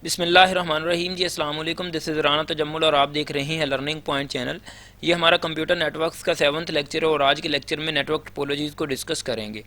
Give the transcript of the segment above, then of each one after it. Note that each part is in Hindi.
बिस्मिल्लाहिर्रहमानिर्रहीम जी, अस्सलाम वालेकुम। दिस इज़ राना तजम्मुल और आप देख रहे हैं लर्निंग पॉइंट चैनल। ये हमारा कंप्यूटर नेटवर्क्स का 7वां लेक्चर है और आज के लेक्चर में नेटवर्क टोपोलॉजीज़ को डिस्कस करेंगे।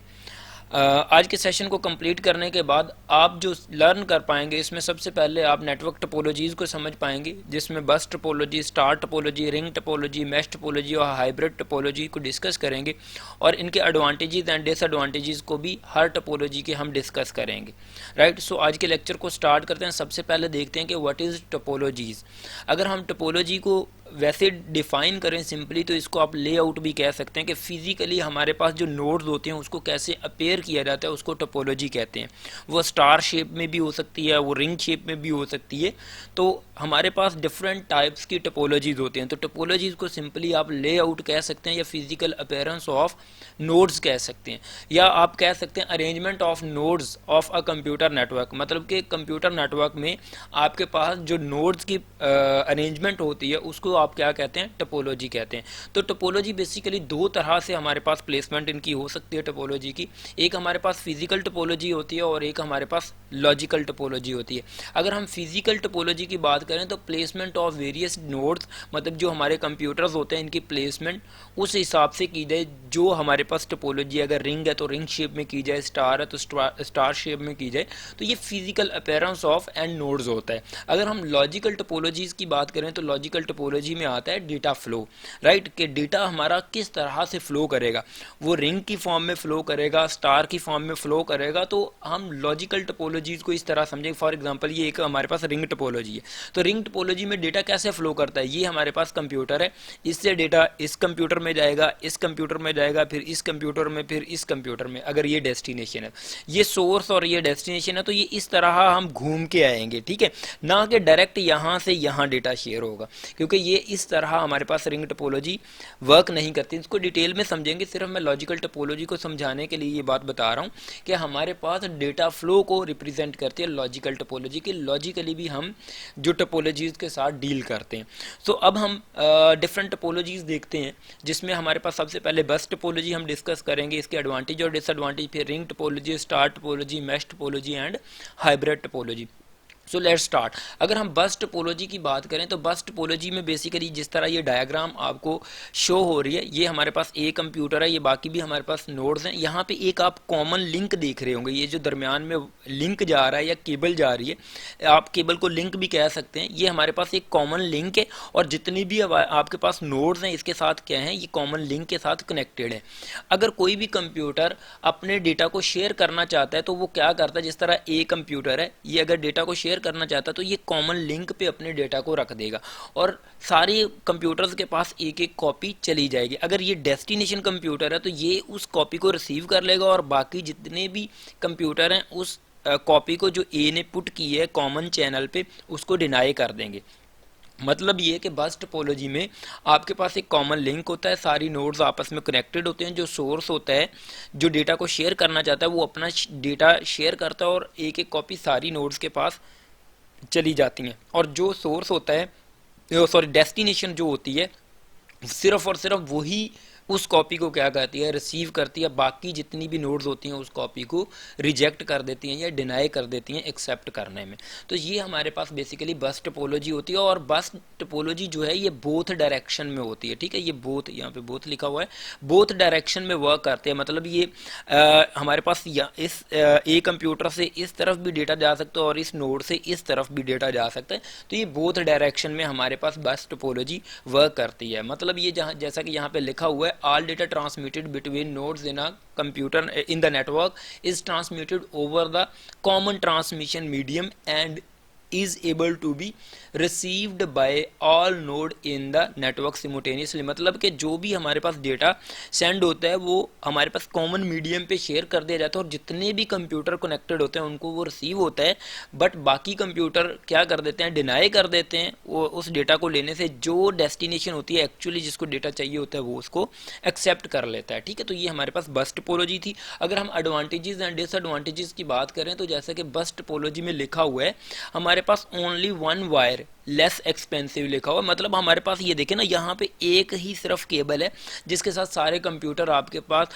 आज के सेशन को कंप्लीट करने के बाद आप जो लर्न कर पाएंगे, इसमें सबसे पहले आप नेटवर्क टोपोलॉजीज़ को समझ पाएंगे, जिसमें बस topology, star topology, ring topology, mesh topology और हाइब्रिड टोपोलॉजी को डिस्कस करेंगे और इनके एडवांटेजेस एंड डिसएडवांटेजेस को भी हर टोपोलॉजी के हम डिस्कस करेंगे। राइट, सो आज के लेक्चर को स्टार्ट करते हैं। सबसे पहले देखते हैं कि व्हाट इज़ टोपोलॉजीज़। अगर हम टोपोलॉजी को वैसे डिफ़ाइन करें सिंपली, तो इसको आप लेआउट भी कह सकते हैं कि फिज़िकली हमारे पास जो नोड्स होते हैं उसको कैसे अपेयर किया जाता है, उसको टोपोलॉजी कहते हैं। वो स्टार शेप में भी हो सकती है, वो रिंग शेप में भी हो सकती है। तो हमारे पास डिफरेंट टाइप्स की टोपोलॉजीज़ होती हैं। तो टोपोलॉजीज़ को सिंपली आप लेआउट कह सकते हैं या फिज़िकल अपेयरेंस ऑफ नोड्स कह सकते हैं, या आप कह सकते हैं arrangement of nodes of a computer network. मतलब कि कंप्यूटर नेटवर्क में आपके पास जो नोड्स की अरेंजमेंट होती है उसको आप क्या कहते हैं, टोपोलॉजी कहते हैं। तो टोपोलॉजी बेसिकली दो तरह से हमारे पास प्लेसमेंट इनकी हो सकती है टोपोलॉजी की। एक हमारे पास फिजिकल टोपोलॉजी होती है और एक हमारे पास लॉजिकल टोपोलॉजी होती है। अगर हम फिजिकल टोपोलॉजी की बात करें तो प्लेसमेंट ऑफ वेरियस नोड्स, मतलब जो हमारे कंप्यूटर्स होते हैं इनकी प्लेसमेंट उस हिसाब से की जाए जो हमारे पास टोपोलॉजी। अगर रिंग है तो रिंग शेप में की जाए, स्टार है तो स्टार शेप में की जाए। तो ये physical appearance of end nodes होता है। अगर हम लॉजिकल टोपोलॉजीज की बात करें तो लॉजिकल टोपोलॉजी में आता है डेटा फ्लो। राइट, कि डेटा हमारा किस तरह से फ्लो करेगा, वो रिंग की फॉर्म में फ्लो करेगा, स्टार की फॉर्म में फ्लो करेगा। तो हम लॉजिकल टोपोलॉजीज को इस तरह समझेंगे। फॉर एग्जांपल ये एक हमारे पास रिंग टोपोलॉजी है, तो रिंग टोपोलॉजी में डेटा कैसे फ्लो करता है। ये हमारे पास कंप्यूटर है, इससे डेटा इस कंप्यूटर में जाएगा, इस कंप्यूटर में जाएगा, फिर इस कंप्यूटर में, फिर इस कंप्यूटर में। अगर ये डेस्टिनेशन है, ये सोर्स और ये डेस्टिनेशन है, तो ये इस तरह हम घूम के आएंगे। ठीक है, ना कि डायरेक्ट यहाँ से यहाँ डेटा शेयर होगा, क्योंकि ये इस तरह हमारे पास रिंग टोपोलॉजी वर्क नहीं करती। इसको डिटेल में समझेंगे। सिर्फ मैं लॉजिकल टोपोलॉजी को समझाने के लिए ये बात बता रहा हूँ कि हमारे पास डेटा फ्लो को रिप्रेजेंट करती है लॉजिकल टोपोलॉजी की। लॉजिकली भी हम जो टोपोलॉजीज के साथ डील करते हैं। सो अब हम डिफरेंट टोपोलॉजीज देखते हैं, जिसमें हमारे पास सबसे पहले बस टोपोलॉजी हम डिस्कस करेंगे, इसके एडवांटेज और डिसएडवांटेज, फिर ring topology, star topology, mesh topology and hybrid topology. So let's start. अगर हम बस टोपोलॉजी की बात करें तो बस टोपोलॉजी में बेसिकली जिस तरह ये डायग्राम आपको शो हो रही है, ये हमारे पास एक कंप्यूटर है, ये बाकी भी हमारे पास नोड्स हैं। यहाँ पे एक आप कॉमन लिंक देख रहे होंगे, ये जो दरमियान में लिंक जा रहा है या केबल जा रही है, आप केबल को लिंक भी कह सकते हैं। ये हमारे पास एक कॉमन लिंक है और जितनी भी आपके पास नोड्स हैं इसके साथ क्या है, ये कॉमन लिंक के साथ कनेक्टेड है। अगर कोई भी कंप्यूटर अपने डेटा को शेयर करना चाहता है तो वो क्या करता है, जिस तरह ए कंप्यूटर है, ये अगर डेटा को शेयर करना चाहता है तो ये कॉमन लिंक पे अपने डेटा को रख देगा और सारे कंप्यूटर्स के पास एक एक कॉपी चली जाएगी। अगर ये डेस्टिनेशन कंप्यूटर है तो ये उस कॉपी को रिसीव कर लेगा और बाकी जितने भी कंप्यूटर हैं उस कॉपी को जो ए ने पुट की है कॉमन चैनल पे उसको डिनाई कर देंगे। मतलब ये कि बस टोपोलॉजी में आपके पास एक कॉमन लिंक होता है, सारी नोड्स आपस में कनेक्टेड होते हैं। जो सोर्स होता है जो डेटा को शेयर करना चाहता है वो अपना डेटा शेयर करता है और एक एक कॉपी सारी नोड्स के पास चली जाती हैं। और जो सोर्स होता है, सॉरी डेस्टिनेशन जो होती है, सिर्फ और सिर्फ वही उस कॉपी को क्या कहती है, रिसीव करती है। बाकी जितनी भी नोड्स होती हैं उस कॉपी को रिजेक्ट कर देती हैं या डिनाई कर देती हैं एक्सेप्ट करने में। तो ये हमारे पास बेसिकली बस टोपोलॉजी होती है। और बस टोपोलॉजी जो है ये बोथ डायरेक्शन में होती है। ठीक है, ये बोथ, यहाँ पे बोथ लिखा हुआ है, बोथ डायरेक्शन में वर्क करते हैं। मतलब ये हमारे पास इस ए कंप्यूटर से इस तरफ भी डेटा जा सकता है और इस नोड से इस तरफ भी डेटा जा सकता है। तो ये बोथ डायरेक्शन में हमारे पास बस टोपोलॉजी वर्क करती है। मतलब ये जहाँ, जैसा कि यहाँ पे लिखा हुआ है, all data transmitted between nodes in a computer in the network is transmitted over the common transmission medium and is able to be received by all node in the network simultaneously। मतलब कि जो भी हमारे पास डेटा सेंड होता है वो हमारे पास कॉमन मीडियम पे शेयर कर दिया जाता है और जितने भी कंप्यूटर कनेक्टेड होते हैं उनको वो रिसीव होता है। बट बाकी कंप्यूटर क्या कर देते हैं, डिनाई कर देते हैं वो उस डेटा को लेने से। जो डेस्टिनेशन होती है एक्चुअली जिसको डेटा चाहिए होता है वो उसको एक्सेप्ट कर लेता है। ठीक है, तो ये हमारे पास बस टोपोलॉजी थी। अगर हम एडवांटेजेस एंड डिसएडवांटेजेस की बात करें तो जैसे कि बस टोपोलॉजी में लिखा हुआ है हमारे पास only one wireless expensive लिखा हुआ है। मतलब हमारे पास ये देखें ना, यहाँ पे एक ही सिर्फ केबल है जिसके साथ सारे कंप्यूटर आपके पास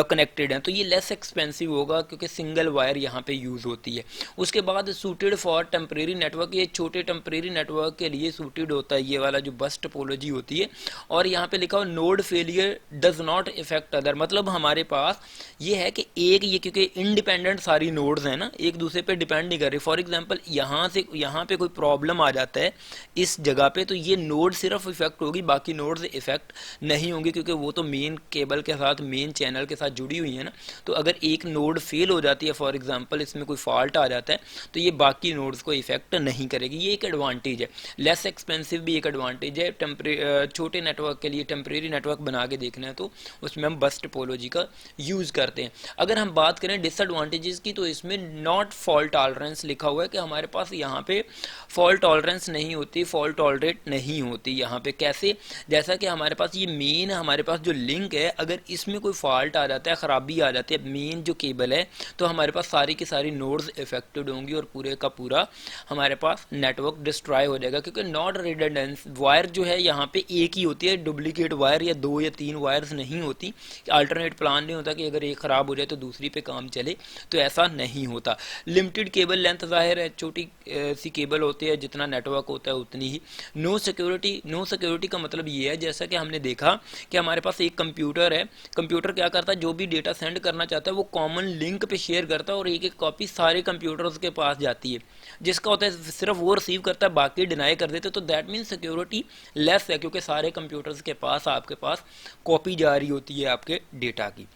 कनेक्टेड हैं, तो ये लेस एक्सपेंसिव होगा क्योंकि सिंगल वायर यहाँ पे यूज़ होती है। उसके बाद सूटेड फॉर टेम्परेरी नेटवर्क, ये छोटे टेम्परेरी नेटवर्क के लिए सूटेड होता है ये वाला जो बस टोपोलॉजी होती है। और यहाँ पे लिखा हुआ node failure does not effect other, मतलब हमारे पास ये है कि एक ये क्योंकि इंडिपेंडेंट सारी नोड्स हैं ना, एक दूसरे पे डिपेंड नहीं कर रही। फॉर एग्जांपल यहाँ से यहाँ पे कोई प्रॉब्लम आ जाता है इस जगह पे, तो ये नोड सिर्फ इफेक्ट होगी, बाकी नोड्स इफेक्ट नहीं होंगी क्योंकि वो तो मेन केबल के साथ मेन चैनल के साथ जुड़ी हुई है ना। तो अगर एक नोड फेल हो जाती है, फॉर एग्जांपल इसमें कोई फॉल्ट आ जाता है, तो ये बाकी नोड्स को इफेक्ट नहीं करेगी। ये एक एडवांटेज है। लेस एक्सपेंसिव भी एक एडवांटेज है। छोटे नेटवर्क के लिए टेम्परेरी नेटवर्क बना के देखना है तो उसमें हम बस टोपोलॉजी का यूज़ करते हैं। अगर हम बात करें डिसएडवांटेजेस की, तो इसमें नॉट फॉल्ट टॉलरेंस लिखा हुआ है कि हमारे पास यहाँ पे फॉल्ट टॉलरेंस नहीं होती, फॉल्ट टॉलरेट नहीं होती यहाँ पे। कैसे? जैसा कि हमारे पास ये मेन हमारे पास जो लिंक है, अगर इसमें कोई फॉल्ट आ जाता है, ख़राबी आ जाती है मेन जो केबल है, तो हमारे पास सारी की सारी नोड्स इफेक्टेड होंगी और पूरे का पूरा हमारे पास नेटवर्क डिस्ट्रॉय हो जाएगा। क्योंकि नॉट रिडंडेंस वायर जो है यहाँ पे एक ही होती है, डुप्लीकेट वायर या 2 या 3 वायर्स नहीं होती। अल्टरनेट प्लान नहीं होता कि अगर एक ख़राब हो जाए तो दूसरी पे काम चले, तो ऐसा नहीं होता। लिमिटेड केबल लेंथ, जाहिर है छोटी सी केबल होती है, जितना नेटवर्क होता है उतनी ही। नो सिक्योरिटी, नो सिक्योरिटी का मतलब ये है, जैसा कि हमने देखा कि हमारे पास एक कंप्यूटर है, कंप्यूटर क्या करता है, जो भी डेटा सेंड करना चाहता है वो कॉमन लिंक पे शेयर करता है और एक एक कॉपी सारे कंप्यूटर्स के पास जाती है। जिसका होता है सिर्फ वो रिसीव करता है, बाकी डिनाई कर देते, तो दैट मीन सिक्योरिटी लेस है क्योंकि सारे कंप्यूटर्स के पास आपके पास कॉपी जा रही होती है आपके डेटा की।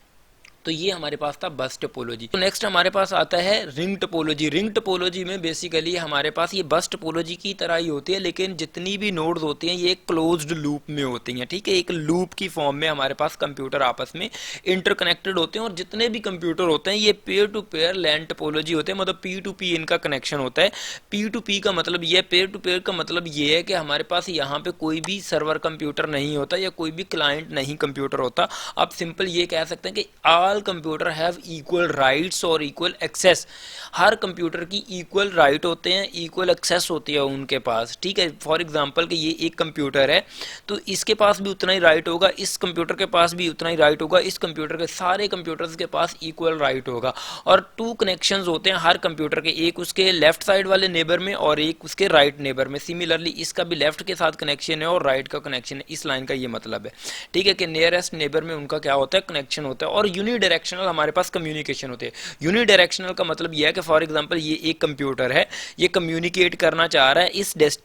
तो ये हमारे पास था बस टोपोलॉजी। तो नेक्स्ट हमारे पास आता है रिंग टोपोलॉजी। रिंग टोपोलॉजी में बेसिकली हमारे पास ये बस टोपोलॉजी की तरह ही होती है, लेकिन जितनी भी नोड्स होती हैं ये एक क्लोज्ड लूप में होती हैं, ठीक है। एक लूप की फॉर्म में हमारे पास कंप्यूटर आपस में इंटरकनेक्टेड होते हैं और जितने भी कंप्यूटर होते हैं ये peer to peer LAN topology होते हैं, मतलब P2P इनका कनेक्शन होता है। P2P का मतलब ये है, पेयर टू पेयर का मतलब ये है कि हमारे पास यहाँ पे कोई भी सर्वर कंप्यूटर नहीं होता या कोई भी क्लाइंट नहीं कंप्यूटर होता। आप सिंपल ये कह सकते हैं कि all computer have equal rights और इक्वल एक्सेस। हर कंप्यूटर की इक्वल राइट होते हैं, इक्वल एक्सेस होती है उनके पास, ठीक है। फॉर एग्जांपल कि ये एक कंप्यूटर है तो इसके पास भी उतना ही राइट होगा, इस कंप्यूटर के पास भी उतना ही राइट होगा, इस कंप्यूटर के सारे कंप्यूटर्स के पास इक्वल राइट होगा। और 2 कनेक्शंस होते हैं हर कंप्यूटर के, एक उसके लेफ्ट साइड वाले नेबर में और एक उसके राइट नेबर में। सिमिलरली इसका भी लेफ्ट के साथ कनेक्शन है और राइट का कनेक्शन है। इस लाइन का ये मतलब है, ठीक है, कि नियरेस्ट नेबर में उनका क्या होता है, कनेक्शन होता है। और यूनिडायरेक्शनल हमारे पास कम्युनिकेशन होते हैं। यूनिडायरेक्शनल का मतलब यह है कि फॉर एग्जांपल ये एक कंप्यूटर है, ये कम्युनिकेट करना चाह रहा है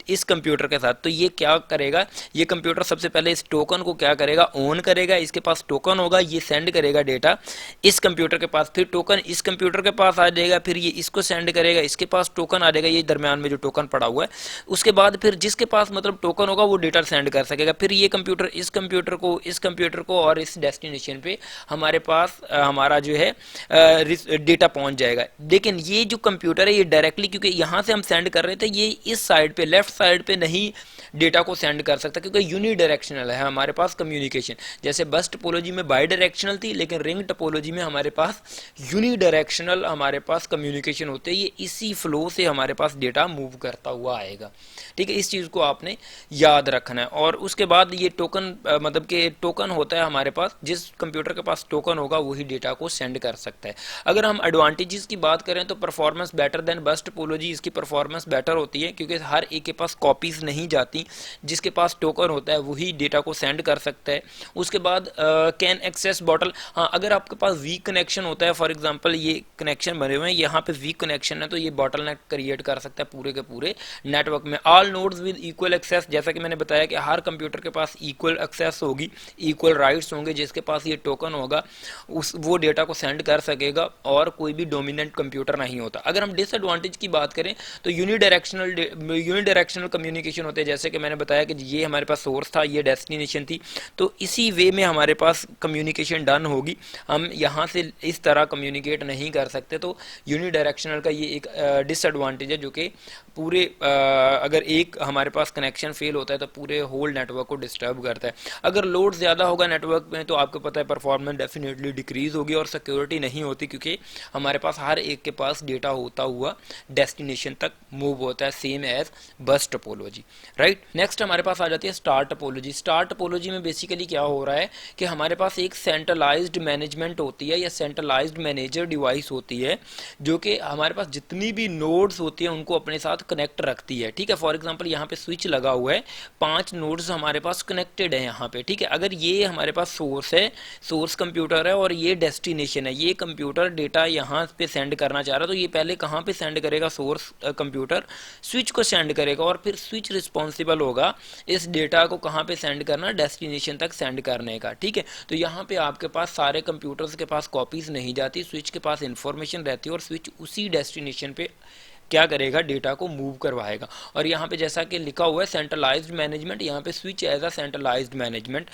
इस कंप्यूटर के साथ, तो ये क्या करेगा, ये कंप्यूटर सबसे पहले इस टोकन को क्या करेगा, ऑन करेगा, इसके पास टोकन होगा, ये सेंड करेगा डेटा इस कंप्यूटर के पास, फिर टोकन इस कंप्यूटर के पास आ जाएगा, फिर ये इसको सेंड करेगा, इसके पास टोकन आ जाएगा, ये दरमियान में जो टोकन पड़ा हुआ है, उसके बाद फिर जिसके पास मतलब टोकन होगा वो डेटा सेंड कर सकेगा, फिर ये कंप्यूटर इस कंप्यूटर को, इस कंप्यूटर को और इस डेस्टिनेशन पे हमारे पास हमारा जो है डेटा पहुंच जाएगा। लेकिन ये जो कंप्यूटर है ये डायरेक्टली, क्योंकि यहाँ से हम सेंड कर रहे थे, ये इस साइड पे लेफ्ट साइड पे नहीं डेटा को सेंड कर सकता क्योंकि यूनिडायरेक्शनल है हमारे पास कम्युनिकेशन। जैसे बस टोपोलॉजी में बाई डायरेक्शनल थी, लेकिन रिंग टोपोलॉजी में हमारे पास यूनिडायरेक्शनल हमारे पास कम्युनिकेशन होते हैं। ये इसी फ्लो से हमारे पास डेटा मूव करता हुआ आएगा, ठीक है। इस चीज़ को आपने याद रखना है। और उसके बाद ये टोकन मतलब कि टोकन होता है हमारे पास, जिस कंप्यूटर के पास टोकन होगा वही डेटा को सेंड कर सकता है। अगर हम एडवांटेजेस की बात करें तो परफॉर्मेंस बेटर देन बस टोपोलॉजी, इसकी परफॉर्मेंस बेटर होती है क्योंकि हर एक के पास कॉपीज नहीं जाती, जिसके पास टोकन होता है वही डेटा को सेंड कर सकता है। उसके बाद कैन एक्सेस बॉटल, हाँ अगर आपके पास वीक कनेक्शन होता है, फॉर एग्जांपल ये कनेक्शन बने हुए हैं, यहाँ पे वीक कनेक्शन है तो ये बॉटल नेक क्रिएट कर सकता है पूरे के पूरे नेटवर्क में। All nodes with equal access, जैसा कि मैंने बताया कि हर कंप्यूटर के पास इक्वल एक्सेस होगी, इक्वल राइट्स होंगे, जिसके पास ये टोकन होगा वो डेटा को सेंड कर सकेगा और कोई भी डोमिनेंट कंप्यूटर नहीं होता। अगर हम डिसएडवांटेज की बात करें तो यूनिडायरेक्शनल कम्युनिकेशन होते हैं, जैसे कि मैंने बताया कि ये हमारे पास सोर्स था, ये डेस्टिनेशन थी, तो इसी वे में हमारे पास कम्युनिकेशन डन होगी, हम यहाँ से इस तरह कम्युनिकेट नहीं कर सकते। तो यूनिडायरेक्शनल का ये एक डिसएडवांटेज है जो कि पूरे अगर एक हमारे पास कनेक्शन फेल होता है तो पूरे होल नेटवर्क को डिस्टर्ब करता है। अगर लोड ज़्यादा होगा नेटवर्क में तो आपको पता है परफॉर्मेंस डेफिनेटली इंक्रीज़ होगी और सिक्योरिटी नहीं होती, क्योंकि हमारे पास हर एक के पास डेटा होता हुआ डेस्टिनेशन तक मूव होता है, same as bus topology, right. Next हमारे पास आ जाती है स्टार टोपोलॉजी। स्टार टोपोलॉजी में बेसिकली क्या हो रहा है कि हमारे पास एक सेंट्रलाइज्ड मैनेजमेंट होती है या सेंट्रलाइज्ड मैनेजर डिवाइस होती है, जो कि हमारे पास जितनी भी नोड्स होती हैं उनको अपने साथ कनेक्ट रखती है, ठीक है। फॉर एग्जांपल यहाँ पे स्विच लगा हुआ है, 5 नोड्स हमारे पास कनेक्टेड है यहाँ पे, ठीक है। अगर ये हमारे पास सोर्स है, सोर्स कंप्यूटर है, और ये डेस्टिनेशन है, ये कंप्यूटर डेटा यहाँ पे सेंड करना चाह रहा है, तो ये पहले कहाँ पे सेंड करेगा? सोर्स कंप्यूटर स्विच को सेंड करेगा, और फिर स्विच रिस्पॉन्सिबल होगा इस डेटा को कहाँ पे सेंड करना? डेस्टिनेशन तक सेंड करने का, ठीक है। तो यहाँ पे आपके पास सारे कंप्यूटर्स के पास कॉपीज नहीं जाती, स्विच के पास इंफॉर्मेशन रहती है और स्विच उसी डेस्टिनेशन पे क्या करेगा? डेटा को मूव करवाएगा। और यहाँ पे जैसा कि लिखा हुआ है सेंट्रलाइज्ड मैनेजमेंट, यहाँ पे switch as a centralised management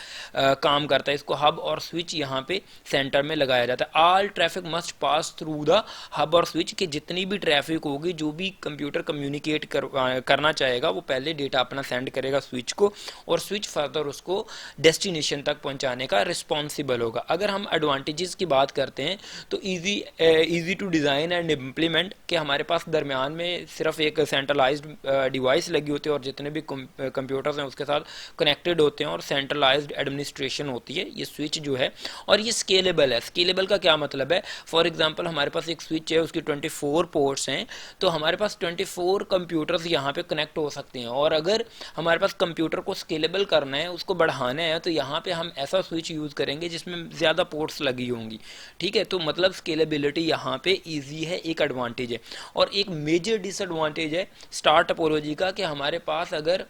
काम करता है। इसको हब और स्विच यहाँ पे सेंटर में लगाया जाता है। All traffic must pass through the hub और स्विच, कि जितनी भी ट्रैफिक होगी, जो भी कंप्यूटर कम्युनिकेट करना चाहेगा, वो पहले डेटा अपना सेंड करेगा स्विच को, और स्विच फर्दर उसको डेस्टिनेशन तक पहुँचाने का रिस्पॉन्सिबल होगा। अगर हम एडवांटेजेस की बात करते हैं तो easy to design and implement, कि हमारे पास दरमियान में सिर्फ एक सेंट्रलाइज्ड डिवाइस लगी होती है और जितने भी कंप्यूटर्स हैं उसके साथ कनेक्टेड होते हैं, और सेंट्रलाइज्ड एडमिनिस्ट्रेशन होती है ये स्विच जो है, और ये स्केलेबल है। स्केलेबल का क्या मतलब है? फॉर एग्जांपल हमारे पास एक स्विच है, उसकी 24 पोर्ट्स हैं, तो हमारे पास 24 कंप्यूटर्स यहाँ पे कनेक्ट हो सकते हैं, और अगर हमारे पास कंप्यूटर को स्केलेबल करना है, उसको बढ़ाना है, तो यहाँ पे हम ऐसा स्विच यूज़ करेंगे जिसमें ज़्यादा पोर्ट्स लगी होंगी, ठीक है। तो मतलब स्केलेबिलिटी यहाँ पे ईजी है, एक एडवांटेज है। और एक मेजर डिसएडवांटेज है स्टार टोपोलॉजी का, कि हमारे पास अगर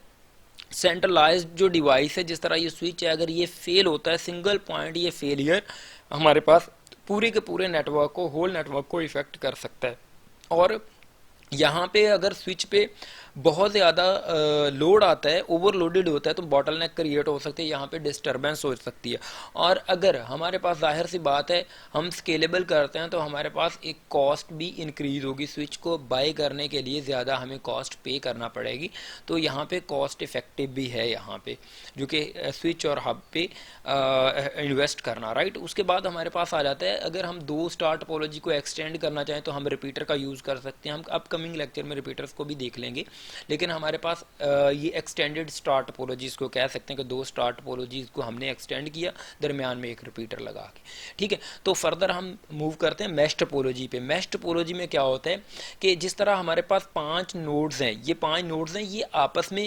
सेंट्रलाइज्ड जो डिवाइस है, जिस तरह ये स्विच है, अगर ये फेल होता है, सिंगल पॉइंट ये फेलियर हमारे पास पूरे के पूरे नेटवर्क को, होल नेटवर्क को इफेक्ट कर सकता है। और यहाँ पे अगर स्विच पे बहुत ज़्यादा लोड आता है, ओवरलोडेड होता है, तो बॉटलनेक क्रिएट हो सकती है, यहाँ पे डिस्टर्बेंस हो सकती है। और अगर हमारे पास जाहिर सी बात है हम स्केलेबल करते हैं, तो हमारे पास एक कॉस्ट भी इंक्रीज होगी, स्विच को बाय करने के लिए ज़्यादा हमें कॉस्ट पे करना पड़ेगी। तो यहाँ पे कॉस्ट इफेक्टिव भी है यहाँ पे, जो कि स्विच और हब पे इन्वेस्ट करना, राइट। उसके बाद हमारे पास आ जाता है, अगर हम 2 स्टार टोपोलॉजी को एक्सटेंड करना चाहें तो हम रिपीटर का यूज़ कर सकते हैं। हम अपकमिंग लेक्चर में रिपीटर्स को भी देख लेंगे, लेकिन हमारे पास ये एक्सटेंडेड स्टार टोपोलॉजीज को कह सकते हैं कि 2 स्टार टोपोलॉजीज को हमने एक्सटेंड किया, दरमियान में एक रिपीटर लगा के, ठीक है। तो फर्दर हम मूव करते हैं मैश टोपोलॉजी पे। मैश टोपोलॉजी में क्या होता है कि जिस तरह हमारे पास 5 नोड्स हैं, ये 5 नोड्स हैं, ये आपस में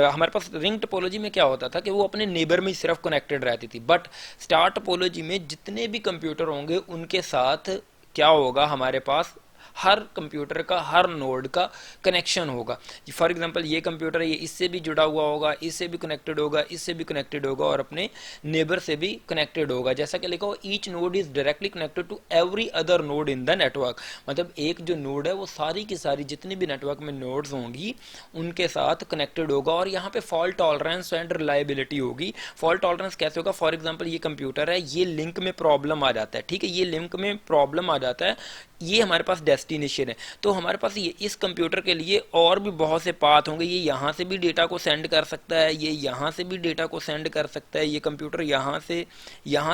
हमारे पास रिंग टोपोलॉजी में क्या होता था कि वो अपने नेबर में ही सिर्फ कनेक्टेड रहती थी, बट स्टार टोपोलॉजी में जितने भी कंप्यूटर होंगे उनके साथ क्या होगा? हमारे पास हर कंप्यूटर का, हर नोड का कनेक्शन होगा। फॉर एग्जांपल ये कंप्यूटर है, ये इससे भी जुड़ा हुआ होगा, इससे भी कनेक्टेड होगा, इससे भी कनेक्टेड होगा, और अपने नेबर से भी कनेक्टेड होगा। जैसा कि लिखा हो, each node is directly connected to every other node in the network. मतलब एक जो नोड है वो सारी की सारी जितनी भी नेटवर्क में नोड्स होंगी उनके साथ कनेक्टेड होगा। और यहाँ पे फॉल्ट टॉलरेंस एंड रिलायबिलिटी होगी। फॉल्ट टॉलरेंस कैसे होगा? फॉर एग्जाम्पल ये कंप्यूटर है, ये लिंक में प्रॉब्लम आ जाता है, ठीक है, ये लिंक में प्रॉब्लम आ जाता है, ये हमारे पास डेस्टिनेशन है, तो हमारे पास ये इस कंप्यूटर के लिए और भी बहुत से पाथ होंगे। ये यहाँ से भी डेटा को सेंड कर सकता है, ये यहाँ से भी डेटा को सेंड कर सकता है, ये कंप्यूटर यहाँ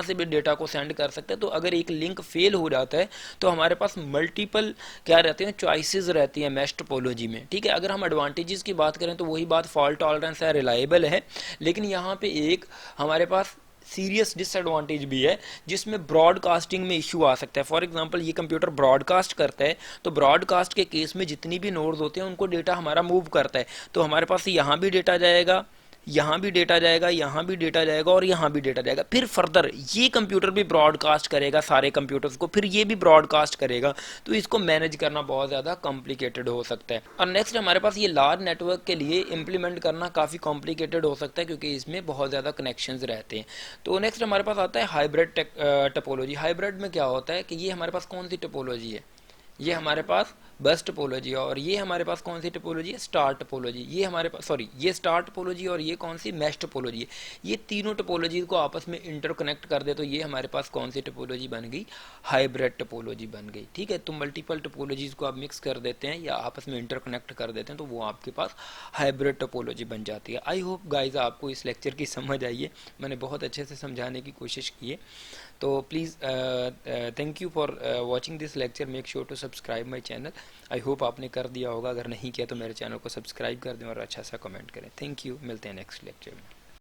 से भी डेटा को सेंड कर सकता है। तो अगर एक लिंक फेल हो जाता है तो हमारे पास मल्टीपल क्या रहते हैं? चॉइसेस रहती हैं मैश टोपोलॉजी में, ठीक है। अगर हम एडवांटेजेस की बात करें तो वही बात, फॉल्ट टॉलरेंस है, रिलायबल है, लेकिन यहाँ पे एक हमारे पास सीरियस डिसएडवांटेज भी है, जिसमें ब्रॉडकास्टिंग में इशू आ सकता है। फॉर एग्जांपल ये कंप्यूटर ब्रॉडकास्ट करता है, तो ब्रॉडकास्ट के केस में जितनी भी नोड्स होते हैं उनको डेटा हमारा मूव करता है, तो हमारे पास यहाँ भी डेटा जाएगा, यहाँ भी डेटा जाएगा, यहाँ भी डेटा जाएगा, और यहाँ भी डेटा जाएगा। फिर फर्दर ये कंप्यूटर भी ब्रॉडकास्ट करेगा सारे कंप्यूटर्स को, फिर ये भी ब्रॉडकास्ट करेगा, तो इसको मैनेज करना बहुत ज़्यादा कॉम्प्लिकेटेड हो सकता है। और नेक्स्ट हमारे पास ये लार्ज नेटवर्क के लिए इम्प्लीमेंट करना काफ़ी कॉम्प्लिकेटेड हो सकता है, क्योंकि इसमें बहुत ज़्यादा कनेक्शंस रहते हैं। तो नेक्स्ट हमारे पास आता है हाइब्रिड टोपोलॉजी। हाइब्रिड में क्या होता है कि ये हमारे पास कौन सी टोपोलॉजी है? ये हमारे पास बस टोपोलॉजी, और ये हमारे पास कौन सी टोपोलॉजी है, स्टार टोपोलॉजी। ये हमारे पास, सॉरी, ये स्टार टोपोलॉजी और ये कौन सी, मैश टोपोलॉजी है। ये तीनों टोपोलॉजी को आपस में इंटरकनेक्ट कर दे तो ये हमारे पास कौन सी टोपोलॉजी बन गई, हाइब्रिड टोपोलॉजी बन गई। ठीक है, तो मल्टीपल टोपोलॉजीज को आप मिक्स कर देते हैं या आपस में इंटरकनेक्ट कर देते हैं तो वो आपके पास हाइब्रिड टोपोलॉजी बन जाती है। आई होप गाइज आपको इस लेक्चर की समझ आई है, मैंने बहुत अच्छे से समझाने की कोशिश की है। तो please thank you for watching this lecture, make sure to subscribe my channel. I hope आपने कर दिया होगा, अगर नहीं किया तो मेरे चैनल को सब्सक्राइब कर दें और अच्छा सा कमेंट करें। थैंक यू, मिलते हैं नेक्स्ट लेक्चर में।